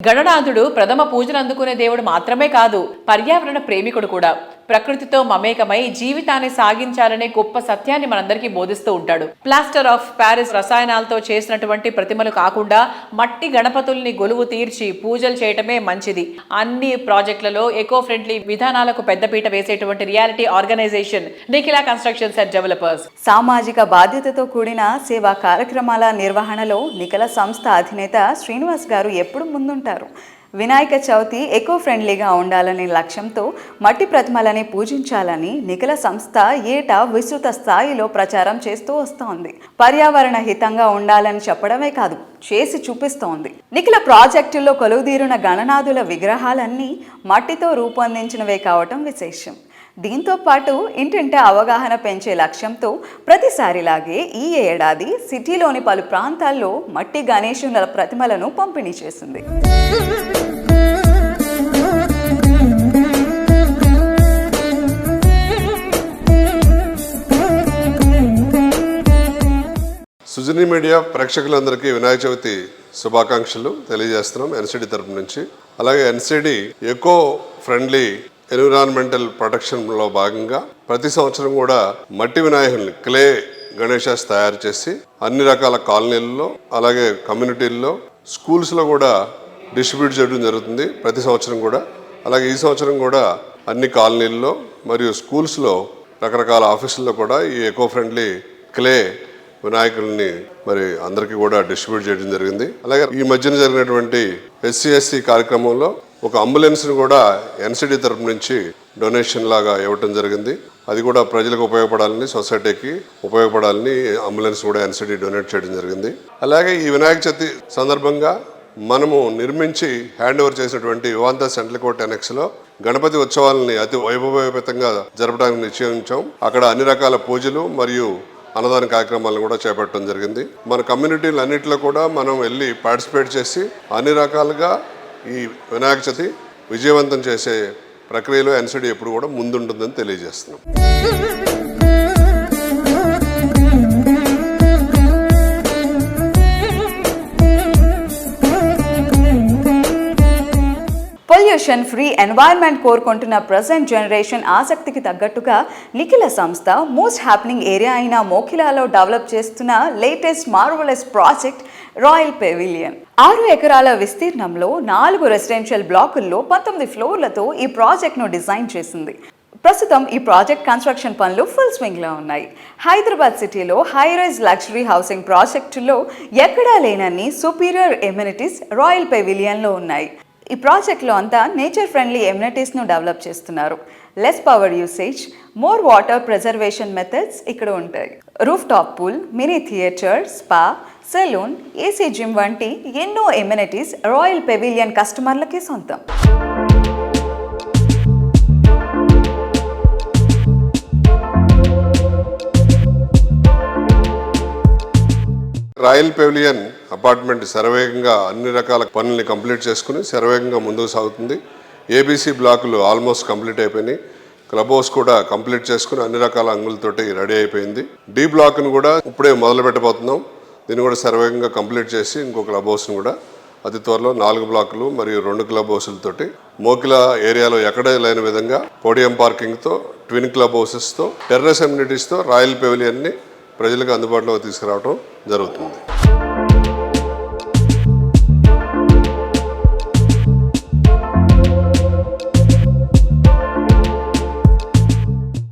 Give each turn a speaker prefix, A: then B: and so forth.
A: గణనాథుడు ప్రథమ పూజను అందుకునే దేవుడు మాత్రమే కాదు, పర్యావరణ ప్రేమికుడు కూడా. ప్రకృతితో మమేకమై జీవితాన్ని సాగించాలనే గొప్ప సత్యాన్ని మనందరికీ బోధిస్తూ ఉంటాడు. ప్లాస్టర్ ఆఫ్ ప్యారిస్ రసాయనాలతో చేసినటువంటి ప్రతిమలు కాకుండా మట్టి గణపతుల్ని గొలువు తీర్చి పూజలు చేయటమే మంచిది. అన్ని ప్రాజెక్టులలో ఎకో ఫ్రెండ్లీ విధానాలకు పెద్దపీట వేసేటువంటి reality organisation Nikhila constructions and developers.
B: సామాజిక బాధ్యతతో కూడిన సేవా కార్యక్రమాల నిర్వహణలో నిఖిల సంస్థ అధినేత శ్రీనివాస్ గారు ఎప్పుడు ముందుంటారు. వినాయక చవితి ఎకో ఫ్రెండ్లీగా ఉండాలనే లక్ష్యంతో మట్టి ప్రతిమలని పూజించాలని నిఖిల సంస్థ ఏటా విస్తృత స్థాయిలో ప్రచారం చేస్తూ వస్తోంది. పర్యావరణ హితంగా ఉండాలని చెప్పడమే కాదు, చేసి చూపిస్తోంది. నిఖిల ప్రాజెక్టుల్లో కొలువుదీరున గణనాథుల విగ్రహాలన్నీ మట్టితో రూపొందించినవే కావటం విశేషం. దీంతో పాటు ఇంటింటా అవగాహన పెంచే లక్ష్యంతో ప్రతిసారిలాగే ఈ ఏడాది సిటీలోని పలు ప్రాంతాల్లో మట్టి గణేశుల ప్రతిమలను పంపిణీ చేసింది.
C: సుజని మీడియా ప్రేక్షకులందరికీ వినాయక చవితి శుభాకాంక్షలు తెలియజేస్తున్నాం ఎన్సిడి తరపు నుంచి. అలాగే ఎన్సిడి ఎకో ఫ్రెండ్లీ ఎన్విరాన్మెంటల్ ప్రొటెక్షన్లో భాగంగా ప్రతి సంవత్సరం కూడా మట్టి వినాయకుల్ని క్లే గణేషాస్ తయారు చేసి అన్ని రకాల కాలనీల్లో అలాగే కమ్యూనిటీల్లో స్కూల్స్లో కూడా డిస్ట్రిబ్యూట్ చేయడం జరుగుతుంది ప్రతి సంవత్సరం కూడా. అలాగే ఈ సంవత్సరం కూడా అన్ని కాలనీల్లో మరియు స్కూల్స్లో రకరకాల ఆఫీసుల్లో కూడా ఈ ఎకో ఫ్రెండ్లీ క్లే వినాయకుల్ని మరి అందరికీ కూడా డిస్ట్రిబ్యూట్ చేయడం జరిగింది. అలాగే ఈ మధ్యన జరిగినటువంటి SC/SC కార్యక్రమంలో ఒక అంబులెన్స్ని కూడా ఎన్సిడి తరపు నుంచి డొనేషన్ లాగా ఇవ్వటం జరిగింది. అది కూడా ప్రజలకు ఉపయోగపడాలని, సొసైటీకి ఉపయోగపడాలని అంబులెన్స్ కూడా ఎన్సిడి డొనేట్ చేయడం జరిగింది. అలాగే ఈ వినాయక చవితి సందర్భంగా మనము నిర్మించి హ్యాండ్ ఓవర్ చేసినటువంటి వివాంత సెంట్రల్ కోర్ట్ ఎనెక్స్లో గణపతి ఉత్సవాలని అతి వైభవపేతంగా జరపడానికి నిశ్చయించాం. అక్కడ అన్ని రకాల పూజలు మరియు అన్నదాన కార్యక్రమాలను కూడా చేపట్టడం జరిగింది. మన కమ్యూనిటీలు అన్నింటిలో కూడా మనం వెళ్ళి పార్టిసిపేట్ చేసి అన్ని రకాలుగా ఈ వినాయక చవితి విజయవంతం చేసే ప్రక్రియలో ఎన్సిడి ఎప్పుడు కూడా ముందుంటుందని తెలియజేస్తున్నాం.
B: పొల్యూషన్ ఫ్రీ ఎన్వైర్న్మెంట్ కోరుకుంటున్న ప్రజెంట్ జనరేషన్ ఆసక్తికి తగ్గట్టుగా నిఖిల సంస్థ మోస్ట్ హ్యాపెనింగ్ ఏరియా అయిన మోఖిలాలో డెవలప్ చేస్తున్న latest marvellous project royal pavilion. 6 ఎకరాల విస్తీర్ణంలో 4 రెసిడెన్షియల్ బ్లాకుల్లో 19 ఫ్లోర్లతో ఈ ప్రాజెక్ట్ను డిజైన్ చేసింది. ప్రస్తుతం ఈ ప్రాజెక్ట్ కన్స్ట్రక్షన్ పనులు ఫుల్ స్వింగ్లో ఉన్నాయి. హైదరాబాద్ సిటీలో హై రైజ్ లగ్జరీ హౌసింగ్ ప్రాజెక్టులో ఎక్కడా లేనన్ని సుపీరియర్ ఎమ్యూనిటీస్ రాయల్ పెవిలియన్లో ఉన్నాయి. ఈ ప్రాజెక్ట్లో అంతా నేచర్ ఫ్రెండ్లీ ఎమ్యూనిటీస్ను డెవలప్ చేస్తున్నారు. Less power usage, more water preservation methods ఇక్కడ ఉంటాయి. Roof top pool, mini theatre, spa, salon, AC gym వంటి ఎన్నో ఎమ్యూనిటీస్ రాయల్ పెవిలియన్ కస్టమర్లకి సొంతం.
C: రాయల్ పెవిలియన్ అపార్ట్మెంట్ శరవేగంగా అన్ని రకాల పనుల్ని కంప్లీట్ చేసుకుని శరవేగంగా ముందుకు సాగుతుంది. ABC బ్లాకులు ఆల్మోస్ట్ కంప్లీట్ అయిపోయినాయి. క్లబ్ హౌస్ కూడా కంప్లీట్ చేసుకుని అన్ని రకాల అంగులతోటి రెడీ అయిపోయింది. D బ్లాక్ను కూడా ఇప్పుడే మొదలు పెట్టబోతున్నాం. దీన్ని కూడా శరవేగంగా కంప్లీట్ చేసి ఇంకో క్లబ్ హౌస్ని కూడా అతి త్వరలో 4 బ్లాకులు మరియు 2 క్లబ్ హౌసులతోటి మోకిలా ఏరియాలో ఎక్కడే లేని విధంగా పోడియం పార్కింగ్తో, ట్విన్ క్లబ్ హౌసెస్తో, టెర్రస్ అమ్యూనిటీస్తో రాయల్ పెవిలియన్ని ప్రజలకు అందుబాటులోకి తీసుకురావడం జరుగుతుంది.